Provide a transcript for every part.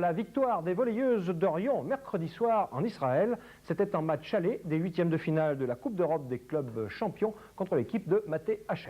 La victoire des volleyeuses d'Orion mercredi soir en Israël, c'était un match aller des huitièmes de finale de la Coupe d'Europe des clubs champions contre l'équipe de Maté Hacher.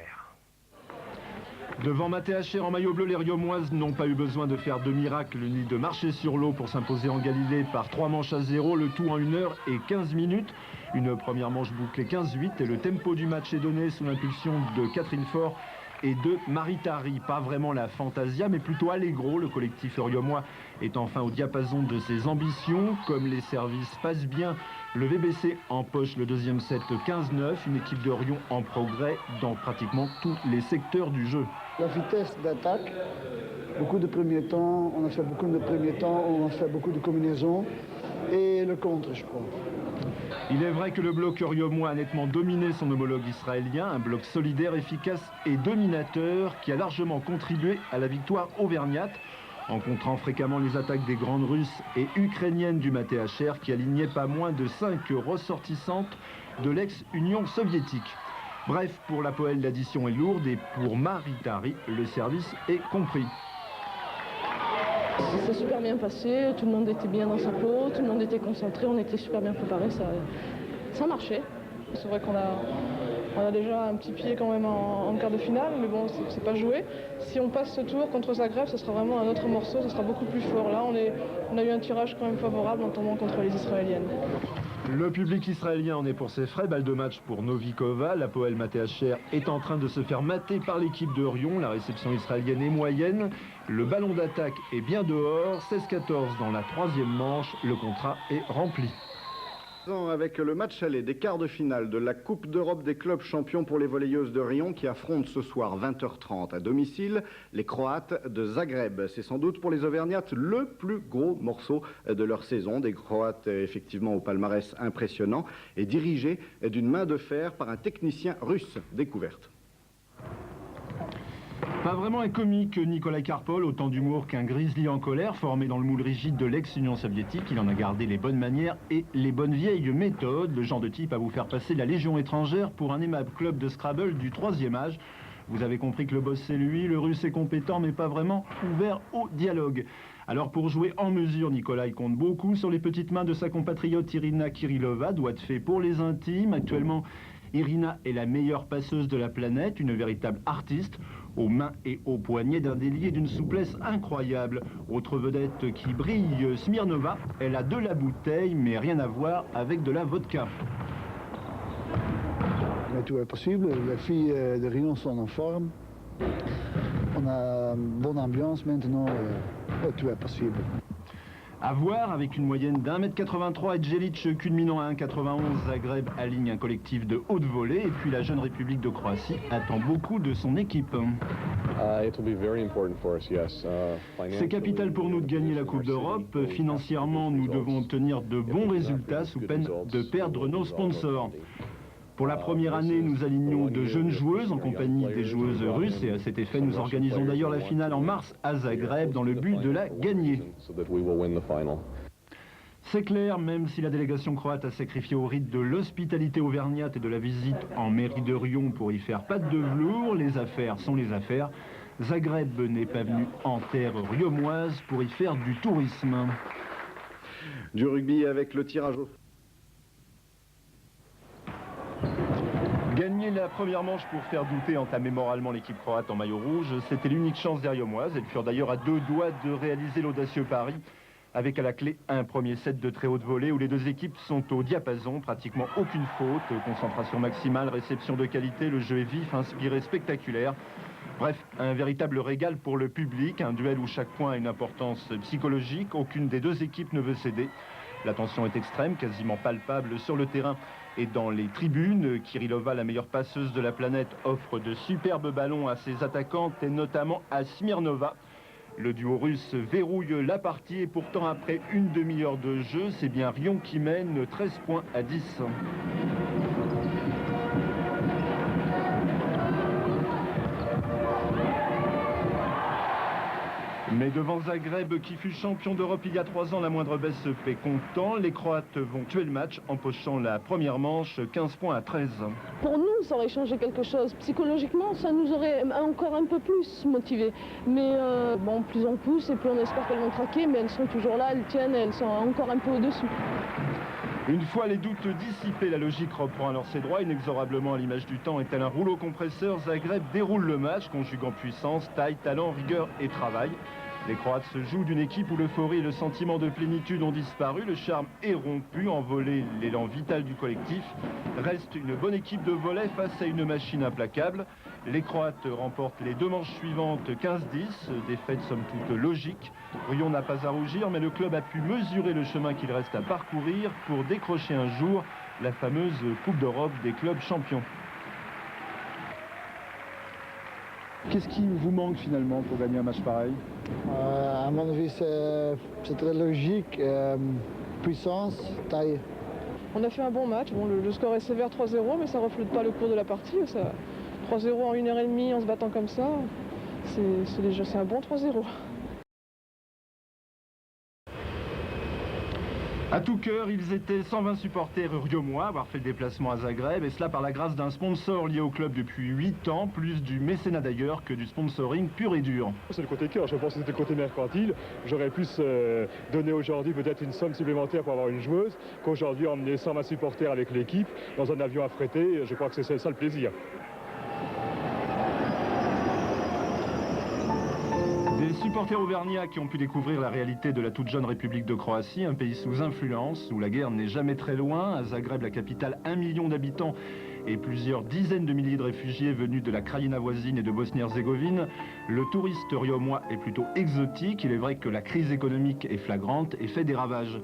Devant Maté Hacher en maillot bleu, les Riomoises n'ont pas eu besoin de faire de miracle ni de marcher sur l'eau pour s'imposer en Galilée par 3-0, le tout en 1 heure et 15 minutes. Une première manche bouclée 15-8 et le tempo du match est donné sous l'impulsion de Catherine Faure et de Marie Tari. Pas vraiment la Fantasia, mais plutôt Allegro. Le collectif riomois est enfin au diapason de ses ambitions. Comme les services passent bien, le VBC empoche le deuxième set 15-9. Une équipe de Rion en progrès dans pratiquement tous les secteurs du jeu. La vitesse d'attaque, beaucoup de premiers temps, on a fait beaucoup de premiers temps, on a fait beaucoup de combinaisons. Et le contre, je crois. Il est vrai que le bloc riomois a nettement dominé son homologue israélien, un bloc solidaire, efficace et dominateur qui a largement contribué à la victoire auvergnate, en contrant fréquemment les attaques des grandes russes et ukrainiennes du Maté Hacher qui alignaient pas moins de 5 ressortissantes de l'ex-Union soviétique. Bref, pour la Poel, l'addition est lourde et pour Marie Tari, le service est compris. Ça s'est super bien passé, tout le monde était bien dans sa peau, tout le monde était concentré, on était super bien préparés, ça marchait. C'est vrai qu'on a déjà un petit pied quand même en quart de finale, mais bon, c'est pas joué. Si on passe ce tour contre Zagreb, ça sera vraiment un autre morceau, ça sera beaucoup plus fort. Là, on a eu un tirage quand même favorable en tombant contre les Israéliennes. Le public israélien en est pour ses frais. Balle de match pour Novikova. La Poel Maté Hacher est en train de se faire mater par l'équipe de Rion. La réception israélienne est moyenne. Le ballon d'attaque est bien dehors. 16-14 dans la troisième manche. Le contrat est rempli. Avec le match aller des quarts de finale de la Coupe d'Europe des clubs champions pour les volleyeuses de Rion qui affrontent ce soir 20h30 à domicile les Croates de Zagreb. C'est sans doute pour les Auvergnates le plus gros morceau de leur saison. Des Croates effectivement au palmarès impressionnant et dirigés d'une main de fer par un technicien russe découverte. Pas vraiment un comique, Nikolai Karpol, autant d'humour qu'un grizzly en colère, formé dans le moule rigide de l'ex-Union soviétique. Il en a gardé les bonnes manières et les bonnes vieilles méthodes, le genre de type à vous faire passer la Légion étrangère pour un aimable club de Scrabble du 3e âge. Vous avez compris que le boss c'est lui, le russe est compétent mais pas vraiment ouvert au dialogue. Alors pour jouer en mesure, Nikolai compte beaucoup sur les petites mains de sa compatriote Irina Kirillova, doigt de fée pour les intimes. Actuellement, Irina est la meilleure passeuse de la planète, une véritable artiste, aux mains et aux poignets d'un délié et d'une souplesse incroyable. Autre vedette qui brille, Smirnova, elle a de la bouteille, mais rien à voir avec de la vodka. Mais tout est possible, les filles de Rion sont en forme. On a une bonne ambiance maintenant, tout est possible. À voir, avec une moyenne d'1,83 m et Djelic culminant à 1,91 m, Zagreb aligne un collectif de haute volée et puis la jeune République de Croatie attend beaucoup de son équipe. C'est capital pour nous de gagner la Coupe d'Europe. Financièrement, nous devons obtenir de bons résultats sous peine de perdre nos sponsors. Pour la première année, nous alignons de jeunes joueuses en compagnie des joueuses russes et à cet effet, nous organisons d'ailleurs la finale en mars à Zagreb dans le but de la gagner. C'est clair, même si la délégation croate a sacrifié au rite de l'hospitalité auvergnate et de la visite en mairie de Rion pour y faire patte de velours, les affaires sont les affaires. Zagreb n'est pas venu en terre riomoise pour y faire du tourisme. Du rugby avec le tirage au... Gagner la première manche pour faire douter entamer moralement l'équipe croate en maillot rouge, c'était l'unique chance des Riomoises. Elles furent d'ailleurs à 2 doigts de réaliser l'audacieux pari, avec à la clé un premier set de très haute volée où les deux équipes sont au diapason, pratiquement aucune faute, concentration maximale, réception de qualité, le jeu est vif, inspiré, spectaculaire. Bref, un véritable régal pour le public, un duel où chaque point a une importance psychologique, aucune des deux équipes ne veut céder. La tension est extrême, quasiment palpable sur le terrain et dans les tribunes. Kirillova, la meilleure passeuse de la planète, offre de superbes ballons à ses attaquantes et notamment à Smirnova. Le duo russe verrouille la partie et pourtant après une demi-heure de jeu, c'est bien Rion qui mène 13 points à 10. Mais devant Zagreb, qui fut champion d'Europe il y a 3 ans, la moindre baisse se fait content. Les Croates vont tuer le match en pochant la première manche, 15 points à 13. Pour nous, ça aurait changé quelque chose. Psychologiquement, ça nous aurait encore un peu plus motivés. Mais bon, plus on pousse et plus on espère qu'elles vont craquer, mais elles sont toujours là, elles tiennent, elles sont encore un peu au-dessus. Une fois les doutes dissipés, la logique reprend alors ses droits. Inexorablement à l'image du temps et tel un rouleau compresseur, Zagreb déroule le match, conjuguant puissance, taille, talent, rigueur et travail. Les Croates se jouent d'une équipe où l'euphorie et le sentiment de plénitude ont disparu, le charme est rompu, envolé l'élan vital du collectif. Reste une bonne équipe de volley face à une machine implacable. Les Croates remportent les 2 manches suivantes 15-10, défaite somme toute logique. Rion n'a pas à rougir, mais le club a pu mesurer le chemin qu'il reste à parcourir pour décrocher un jour la fameuse Coupe d'Europe des clubs champions. Qu'est-ce qui vous manque finalement pour gagner un match pareil? À mon avis, c'est très logique. Puissance, taille. On a fait un bon match. Bon, le score est sévère 3-0, mais ça ne reflète pas le cours de la partie. 3-0 en 1h30 en se battant comme ça, c'est un bon 3-0. À tout cœur, ils étaient 120 supporters riomois à avoir fait le déplacement à Zagreb, et cela par la grâce d'un sponsor lié au club depuis 8 ans, plus du mécénat d'ailleurs que du sponsoring pur et dur. C'est le côté cœur, je pense que c'était le côté mercantile. J'aurais plus donné aujourd'hui peut-être une somme supplémentaire pour avoir une joueuse, qu'aujourd'hui emmener 120 supporters avec l'équipe dans un avion affrété. Je crois que c'est ça le plaisir. Des supporters auvergnats qui ont pu découvrir la réalité de la toute jeune République de Croatie, un pays sous influence, où la guerre n'est jamais très loin. À Zagreb, la capitale, 1 million d'habitants et plusieurs dizaines de milliers de réfugiés venus de la Krajina voisine et de Bosnie-Herzégovine. Le touriste riomois est plutôt exotique. Il est vrai que la crise économique est flagrante et fait des ravages.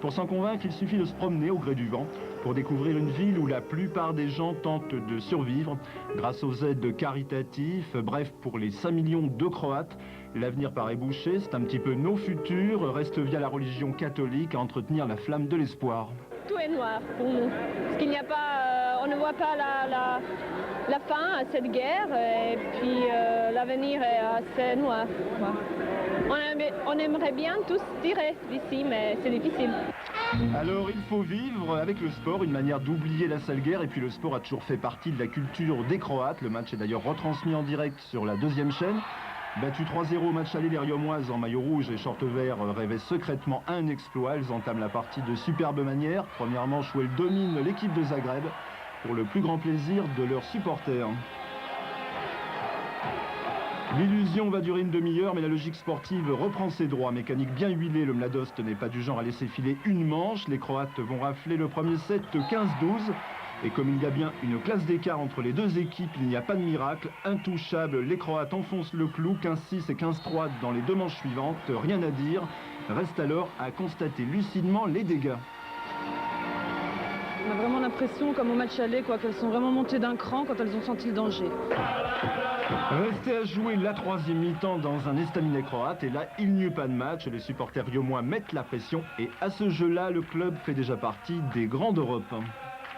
Pour s'en convaincre, il suffit de se promener au gré du vent pour découvrir une ville où la plupart des gens tentent de survivre grâce aux aides caritatives. Bref, pour les 5 millions de Croates, l'avenir paraît bouché. C'est un petit peu nos futurs. Reste via la religion catholique à entretenir la flamme de l'espoir. Tout est noir pour nous. Parce qu'il n'y a pas, on ne voit pas la fin à cette guerre et puis l'avenir est assez noir. On aimerait bien tous tirer d'ici, mais c'est difficile. Alors il faut vivre avec le sport, une manière d'oublier la sale guerre, et puis le sport a toujours fait partie de la culture des Croates. Le match est d'ailleurs retransmis en direct sur la 2e chaîne. Battu 3-0 au match aller, les Riomoises en maillot rouge et short vert rêvaient secrètement un exploit. Elles entament la partie de superbe manière. Première manche où elles dominent l'équipe de Zagreb pour le plus grand plaisir de leurs supporters. L'illusion va durer une demi-heure, mais la logique sportive reprend ses droits. Mécanique bien huilée, le Mladost n'est pas du genre à laisser filer une manche. Les Croates vont rafler le premier set 15-12. Et comme il y a bien une classe d'écart entre les deux équipes, il n'y a pas de miracle. Intouchables, les Croates enfoncent le clou, 15-6 et 15-3 dans les 2 manches suivantes. Rien à dire. Reste alors à constater lucidement les dégâts. On a vraiment l'impression, comme au match aller, qu'elles sont vraiment montées d'un cran quand elles ont senti le danger. Restait à jouer la 3e mi-temps dans un estaminet croate, et là il n'y eut pas de match. Les supporters riomois mettent la pression, et à ce jeu-là, le club fait déjà partie des grands d'Europe.